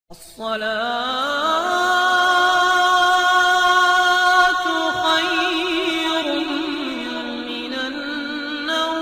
الصلاة خير من النوم۔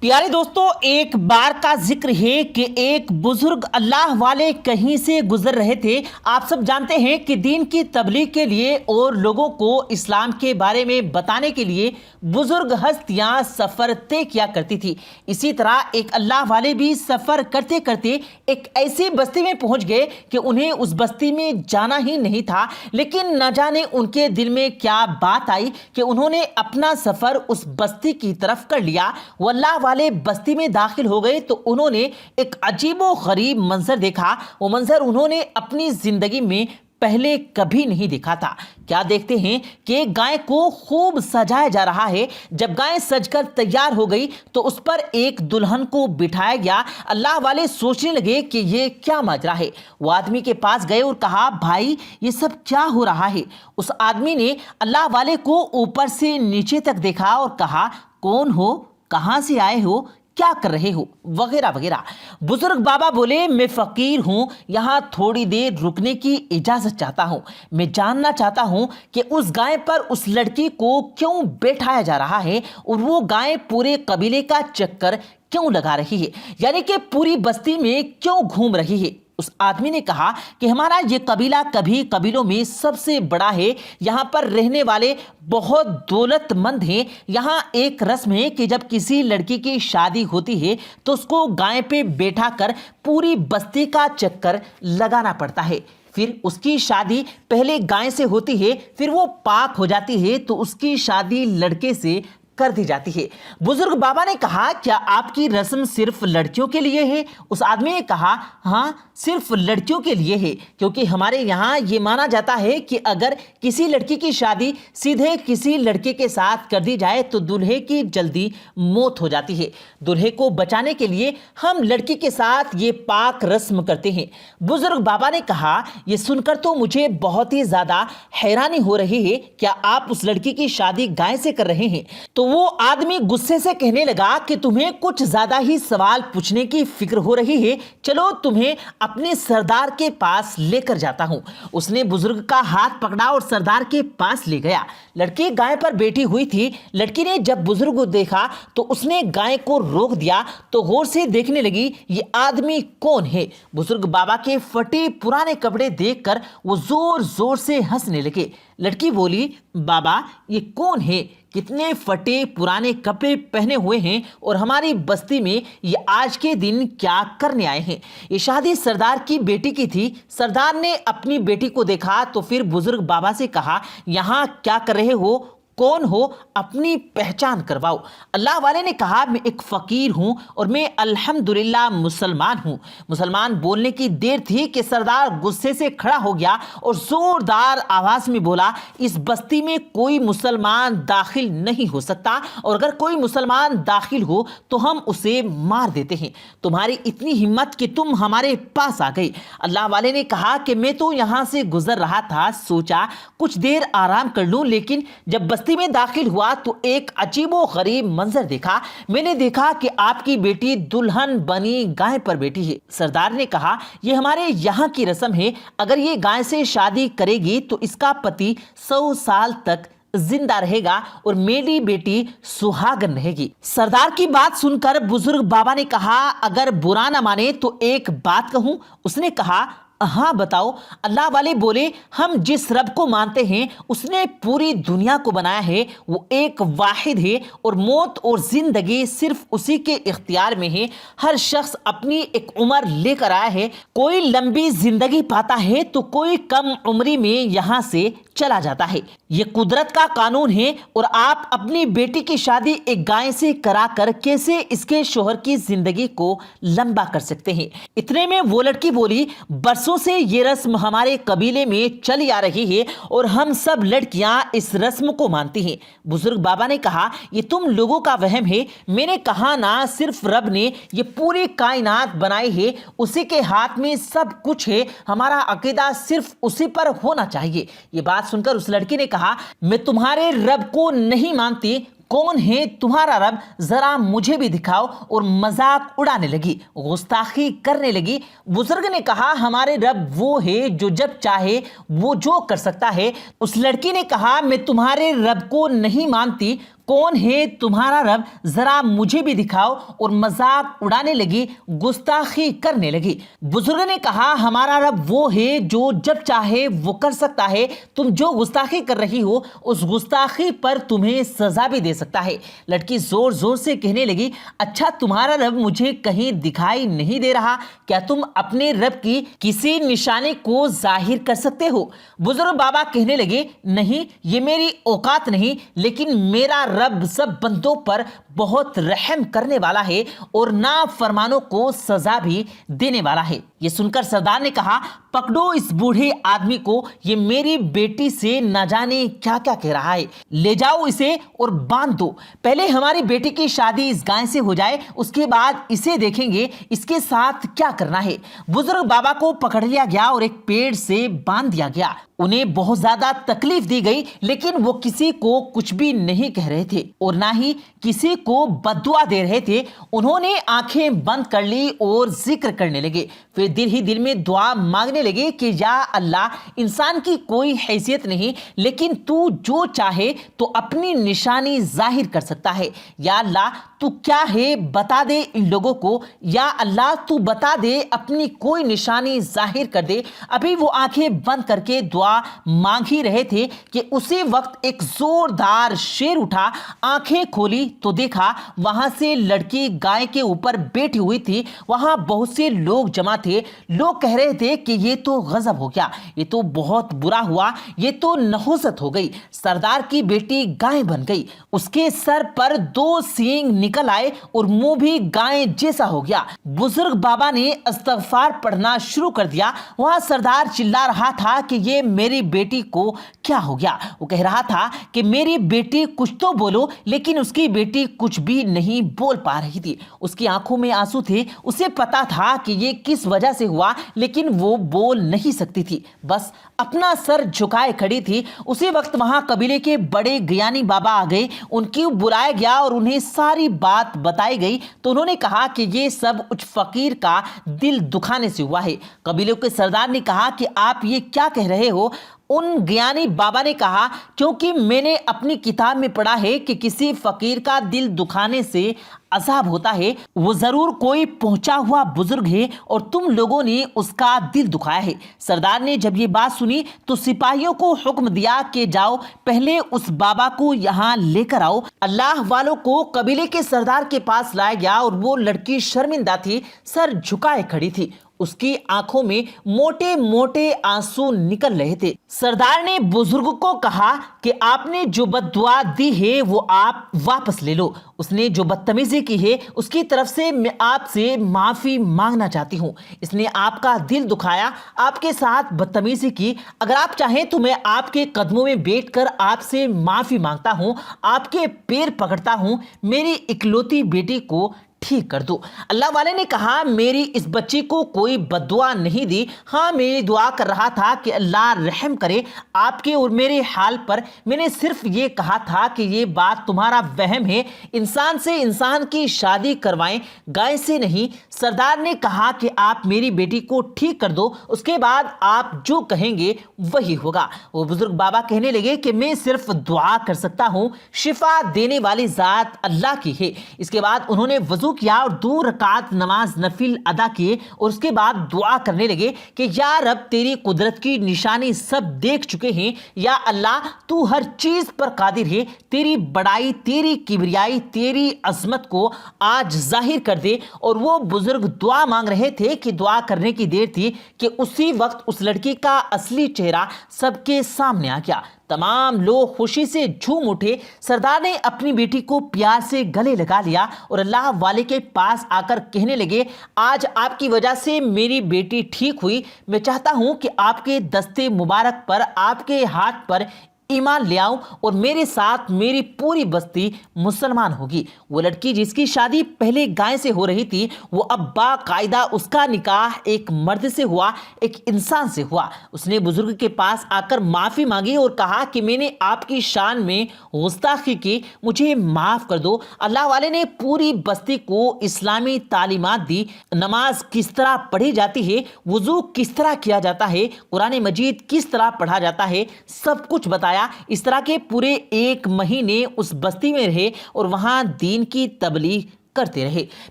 پیارے دوستو، ایک بار کا ذکر ہے کہ ایک بزرگ اللہ والے کہیں سے گزر رہے تھے۔ آپ سب جانتے ہیں کہ دین کی تبلیغ کے لیے اور لوگوں کو اسلام کے بارے میں بتانے کے لیے بزرگ ہستیاں سفر طے کیا کرتی تھی۔ اسی طرح ایک اللہ والے بھی سفر کرتے کرتے ایک ایسی بستی میں پہنچ گئے کہ انہیں اس بستی میں جانا ہی نہیں تھا، لیکن نہ جانے ان کے دل میں کیا بات آئی کہ انہوں نے اپنا سفر اس بستی کی طرف کر لیا۔ وہ اللہ والے بستی میں داخل ہو گئے تو انہوں نے ایک عجیب و غریب منظر دیکھا۔ وہ منظر انہوں نے اپنی زندگی میں پہلے کبھی نہیں دیکھا تھا۔ کیا دیکھتے ہیں کہ ایک گائے کو خوب سجایا جا رہا ہے۔ جب گائے سج کر تیار ہو گئی تو اس پر ایک دلہن کو بٹھایا گیا۔ اللہ والے سوچنے لگے کہ یہ کیا ماجرا ہے۔ وہ آدمی کے پاس گئے اور کہا، بھائی یہ سب کیا ہو رہا ہے؟ اس آدمی نے اللہ والے کو اوپر سے نیچے تک دیکھا اور کہا، کون ہو، کہاں سے آئے ہو، کیا کر رہے ہو، وغیرہ وغیرہ۔ بزرگ بابا بولے، میں فقیر ہوں، یہاں تھوڑی دیر رکنے کی اجازت چاہتا ہوں۔ میں جاننا چاہتا ہوں کہ اس گائے پر اس لڑکی کو کیوں بیٹھایا جا رہا ہے اور وہ گائے پورے قبیلے کا چکر کیوں لگا رہی ہے، یعنی کہ پوری بستی میں کیوں گھوم رہی ہے۔ اس آدمی نے کہا کہ ہمارا یہ قبیلہ کبھی قبیلوں میں سب سے بڑا ہے، یہاں پر رہنے والے بہت دولت مند ہیں۔ یہاں ایک رسم ہے کہ جب کسی لڑکی کی شادی ہوتی ہے تو اس کو گائے پہ بیٹھا کر پوری بستی کا چکر لگانا پڑتا ہے۔ پھر اس کی شادی پہلے گائے سے ہوتی ہے، پھر وہ پاک ہو جاتی ہے تو اس کی شادی لڑکے سے کر دی جاتی ہے۔ بزرگ بابا نے کہا، کیا آپ کی رسم صرف لڑکیوں کے لیے ہے؟ اس آدمی نے کہا، ہاں صرف لڑکیوں کے لیے ہے، کیونکہ ہمارے یہاں یہ مانا جاتا ہے کہ اگر کسی لڑکی کی شادی سیدھے کسی لڑکے کے ساتھ کر دی جائے تو دلہے کی جلدی موت ہو جاتی ہے۔ دلہے کو بچانے کے لیے ہم لڑکی کے ساتھ یہ پاک رسم کرتے ہیں۔ بزرگ بابا نے کہا، یہ سن کر تو مجھے بہت ہی زیادہ حیرانی ہو رہی ہے، کیا آپ اس لڑکی کی شادی گائے سے کر رہے ہیں؟ تو وہ آدمی غصے سے کہنے لگا کہ تمہیں کچھ زیادہ ہی سوال پوچھنے کی فکر ہو رہی ہے، چلو تمہیں اپنے سردار کے پاس لے کر جاتا ہوں۔ اس نے بزرگ کا ہاتھ پکڑا اور سردار کے پاس لے گیا۔ لڑکی گائے پر بیٹھی ہوئی تھی۔ لڑکی نے جب بزرگ کو دیکھا تو اس نے گائے کو روک دیا تو غور سے دیکھنے لگی، یہ آدمی کون ہے؟ بزرگ بابا کے پھٹے پرانے کپڑے دیکھ کر وہ زور زور سے ہنسنے لگے۔ لڑکی بولی، بابا یہ کون ہے؟ کتنے پھٹے پرانے کپڑے پہنے ہوئے ہیں اور ہماری بستی میں یہ آج کے دن کیا کرنے آئے ہیں؟ یہ شادی سردار کی بیٹی کی تھی۔ سردار نے اپنی بیٹی کو دیکھا تو پھر بزرگ بابا سے کہا، یہاں کیا کر رہے ہو، کون ہو، اپنی پہچان کرواؤ۔ اللہ والے نے کہا، میں ایک فقیر ہوں اور میں الحمدللہ مسلمان ہوں۔ مسلمان بولنے کی دیر تھی کہ سردار غصے سے کھڑا ہو گیا اور زوردار آواز میں بولا، اس بستی میں کوئی مسلمان داخل نہیں ہو سکتا، اور اگر کوئی مسلمان داخل ہو تو ہم اسے مار دیتے ہیں۔ تمہاری اتنی ہمت کہ تم ہمارے پاس آ گئی۔ اللہ والے نے کہا کہ میں تو یہاں سے گزر رہا تھا، سوچا کچھ دیر آرام کر لوں، لیکن جب بستی میں داخل ہوا تو ایک عجیب و غریب منظر دیکھا۔ میں نے دیکھا کہ آپ کی بیٹی دلہن بنی گائے پر بیٹھی ہے۔ سردار نے کہا، یہ ہمارے یہاں کی رسم ہے، اگر یہ گائے سے شادی کرے گی تو اس کا پتی 100 سال تک زندہ رہے گا اور میری بیٹی سہاگن رہے گی۔ سردار کی بات سن کر بزرگ بابا نے کہا، اگر برا نہ مانے تو ایک بات کہوں؟ اس نے کہا، ہاں بتاؤ۔ اللہ والے بولے، ہم جس رب کو مانتے ہیں اس نے پوری دنیا کو بنایا ہے، وہ ایک واحد ہے اور موت اور زندگی صرف اسی کے اختیار میں ہے۔ ہر شخص اپنی ایک عمر لے کر آیا ہے، کوئی لمبی زندگی پاتا ہے تو کوئی کم عمری میں یہاں سے چلا جاتا ہے۔ یہ قدرت کا قانون ہے، اور آپ اپنی بیٹی کی شادی ایک گائے سے کرا کر کیسے اس کے شوہر کی زندگی کو لمبا کر سکتے ہیں؟ اتنے میں وہ لڑکی بولی، برسوں سے یہ رسم ہمارے قبیلے میں چلی آ رہی ہے اور ہم سب لڑکیاں اس رسم کو مانتی ہیں۔ بزرگ بابا نے کہا، یہ تم لوگوں کا وہم ہے، میں نے کہا نا، صرف رب نے یہ پوری کائنات بنائی ہے، اسی کے ہاتھ میں سب کچھ ہے، ہمارا عقیدہ صرف اسی پر ہونا چاہیے۔ یہ بات سن کر اس لڑکی نے کہا، میں تمہارے رب کو نہیں مانتی، کون ہے تمہارا رب ذرا مجھے بھی دکھاؤ، اور مذاق اڑانے لگی، گستاخی کرنے لگی۔ بزرگ نے کہا ہمارے رب وہ ہے جو جب چاہے وہ جو کر سکتا ہے۔ اس لڑکی نے کہا میں تمہارے رب کو نہیں مانتی، کون ہے تمہارا رب ذرا مجھے بھی دکھاؤ، اور مذاق اڑانے لگی، گستاخی کرنے لگی۔ بزرگ نے کہا ہمارا رب وہ ہے جو جب چاہے وہ کر سکتا ہے، تم جو گستاخی کر رہی ہو اس گستاخی پر تمہیں سزا بھی دے سکتا ہے۔ لڑکی زور زور سے کہنے لگی اچھا تمہارا رب مجھے کہیں دکھائی نہیں دے رہا، کیا تم اپنے رب کی کسی نشانی کو ظاہر کر سکتے ہو؟ بزرگ بابا کہنے لگے نہیں، یہ میری اوقات نہیں، لیکن میرا رب سب بندوں پر بہت رحم کرنے والا ہے اور نافرمانوں کو سزا بھی دینے والا ہے۔ یہ سن کر سردار نے کہا پکڑو اس بوڑھے آدمی کو، یہ میری بیٹی سے نہ جانے کیا کیا کہہ رہا ہے، لے جاؤ اسے اور باندھ دو، پہلے ہماری بیٹی کی شادی اس گائے سے ہو جائے، اس کے بعد اسے دیکھیں گے اس کے ساتھ کیا کرنا ہے۔ بزرگ بابا کو پکڑ لیا گیا اور ایک پیڑ سے باندھ دیا گیا۔ انہیں بہت زیادہ تکلیف دی گئی، لیکن وہ کسی کو کچھ بھی نہیں کہہ رہے تھے اور نہ ہی کسی کو بد دعا دے رہے تھے۔ انہوں نے آنکھیں بند کر لی اور ذکر کرنے لگے، پھر دل ہی دل میں دعا مانگنے لگے کہ یا اللہ، انسان کی کوئی حیثیت نہیں، لیکن تو جو چاہے تو اپنی نشانی ظاہر کر سکتا ہے۔ یا اللہ تو کیا ہے بتا دے ان لوگوں کو، یا اللہ تو بتا دے، اپنی کوئی نشانی ظاہر کر دے۔ ابھی وہ آنکھیں بند کر کے دعا مانگ ہی رہے تھے کہ اسی وقت ایک زوردار شیر اٹھا، آنکھیں کھولی تو دیکھا وہاں سے لڑکی گائے کے اوپر بیٹھی ہوئی تھی۔ وہاں بہت سے لوگ جمع تھے، لوگ کہہ رہے تھے کہ یہ تو غضب ہو گیا، یہ تو بہت برا ہوا، یہ تو نحوست ہو گئی، سردار کی بیٹی گائے بن گئی، اس کے سر پر 2 سینگ نکل آئے اور منہ بھی گائے جیسا ہو گیا۔ بزرگ بابا نے استغفار پڑھنا شروع کر دیا۔ وہاں سردار چلا رہا تھا کہ یہ میری بیٹی کو کیا ہو گیا۔ وہ کہہ رہا تھا کہ میری بیٹی کچھ تو بولو، لیکن اس کی بیٹی کچھ بھی نہیں بول پا رہی تھی، اس کی آنکھوں میں آنسو تھے۔ اسے پتا تھا کہ یہ کس وجہ سے ہوا، لیکن وہ بول نہیں سکتی تھی، بس اپنا سر جھکائے کھڑی تھی۔ اسی وقت وہاں قبیلے کے بڑے گیانی بابا آ گئے، ان کو بلایا گیا اور انہیں ساری بات بتائی گئی تو انہوں نے کہا کہ یہ سب اس فقیر کا دل دکھانے سے ہوا ہے۔ قبیلے کے سردار نے کہا کہ آپ یہ کیا کہہ رہے ہو؟ ان گیانی بابا نے کہا کیونکہ میں نے اپنی کتاب میں پڑھا ہے کہ کسی فقیر کا دل دکھانے سے عذاب ہوتا ہے، وہ ضرور کوئی پہنچا ہوا بزرگ ہے اور تم لوگوں نے اس کا دل دکھایا ہے۔ سردار نے جب یہ بات سنی تو سپاہیوں کو حکم دیا کہ جاؤ پہلے اس بابا کو یہاں لے کر آؤ۔ اللہ والوں کو قبیلے کے سردار کے پاس لایا گیا اور وہ لڑکی شرمندہ تھی، سر جھکائے کھڑی تھی، اس کی آنکھوں میں موٹے موٹے آنسو نکل رہے تھے۔ سردار نے بزرگ کو کہا کہ آپ نے جو بد دعا دی ہے وہ آپ واپس لے لو، اس نے جو بدتمیزی کی ہے اس کی طرف سے میں آپ سے معافی مانگنا چاہتی ہوں، اس نے آپ کا دل دکھایا، آپ کے ساتھ بدتمیزی کی، اگر آپ چاہیں تو میں آپ کے قدموں میں بیٹھ کر آپ سے معافی مانگتا ہوں، آپ کے پیر پکڑتا ہوں، میری اکلوتی بیٹی کو ٹھیک کر دو۔ اللہ والے نے کہا میری اس بچی کو کوئی بد دعا نہیں دی، ہاں میں دعا کر رہا تھا کہ اللہ رحم کرے آپ کے اور میرے حال پر، میں نے صرف یہ کہا تھا کہ یہ بات تمہارا وہم ہے، انسان سے انسان کی شادی کروائیں، گائے سے نہیں۔ سردار نے کہا کہ آپ میری بیٹی کو ٹھیک کر دو، اس کے بعد آپ جو کہیں گے وہی ہوگا۔ وہ بزرگ بابا کہنے لگے کہ میں صرف دعا کر سکتا ہوں، شفا دینے والی ذات اللہ کی ہے۔ اس کے بعد انہوں نے وضو کیا اور 2 رکعت نماز نفل ادا کیے اور اس کے بعد دعا کرنے لگے کہ یا رب تیری قدرت کی نشانی سب دیکھ چکے ہیں، یا اللہ تو ہر چیز پر قادر ہے، تیری بڑائی، تیری کبریائی، تیری عظمت کو آج ظاہر کر دے۔ اور وہ بزرگ دعا مانگ رہے تھے کہ دعا کرنے کی دیر تھی کہ اسی وقت اس لڑکی کا اصلی چہرہ سب کے سامنے آ گیا۔ تمام لوگ خوشی سے جھوم اٹھے۔ سردار نے اپنی بیٹی کو پیار سے گلے لگا لیا اور اللہ والے کے پاس آ کر کہنے لگے آج آپ کی وجہ سے میری بیٹی ٹھیک ہوئی، میں چاہتا ہوں کہ آپ کے دستے مبارک پر، آپ کے ہاتھ پر ایمان لے آؤں اور میرے ساتھ میری پوری بستی مسلمان ہوگی۔ وہ لڑکی جس کی شادی پہلے گائے سے ہو رہی تھی، وہ اب باقاعدہ اس کا نکاح ایک مرد سے ہوا، ایک انسان سے ہوا۔ اس نے بزرگ کے پاس آ کر معافی مانگی اور کہا کہ میں نے آپ کی شان میں گستاخی کی، مجھے معاف کر دو۔ اللہ والے نے پوری بستی کو اسلامی تعلیمات دی، نماز کس طرح پڑھی جاتی ہے، وضو کس طرح کیا جاتا ہے، قرآن مجید کس طرح پڑھا جاتا ہے، سب کچھ بتایا۔ اس طرح کے پورے 1 مہینے اس بستی میں رہے اور وہاں دین کی تبلیغ کرتے رہے۔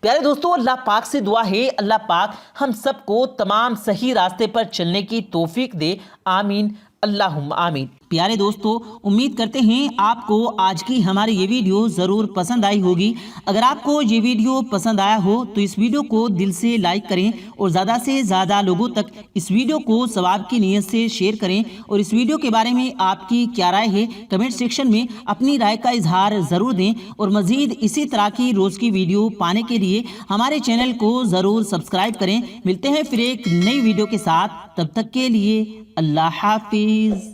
پیارے دوستو، اللہ پاک سے دعا ہے اللہ پاک ہم سب کو تمام صحیح راستے پر چلنے کی توفیق دے، آمین اللہم آمین۔ پیارے دوستو، امید کرتے ہیں آپ کو آج کی ہماری یہ ویڈیو ضرور پسند آئی ہوگی۔ اگر آپ کو یہ ویڈیو پسند آیا ہو تو اس ویڈیو کو دل سے لائک کریں اور زیادہ سے زیادہ لوگوں تک اس ویڈیو کو ثواب کی نیت سے شیئر کریں، اور اس ویڈیو کے بارے میں آپ کی کیا رائے ہے کمنٹ سیکشن میں اپنی رائے کا اظہار ضرور دیں، اور مزید اسی طرح کی روز کی ویڈیو پانے کے لیے ہمارے چینل کو ضرور سبسکرائب کریں۔ ملتے ہیں پھر ایک نئی ویڈیو کے ساتھ، تب تک کے لیے اللہ حافظ۔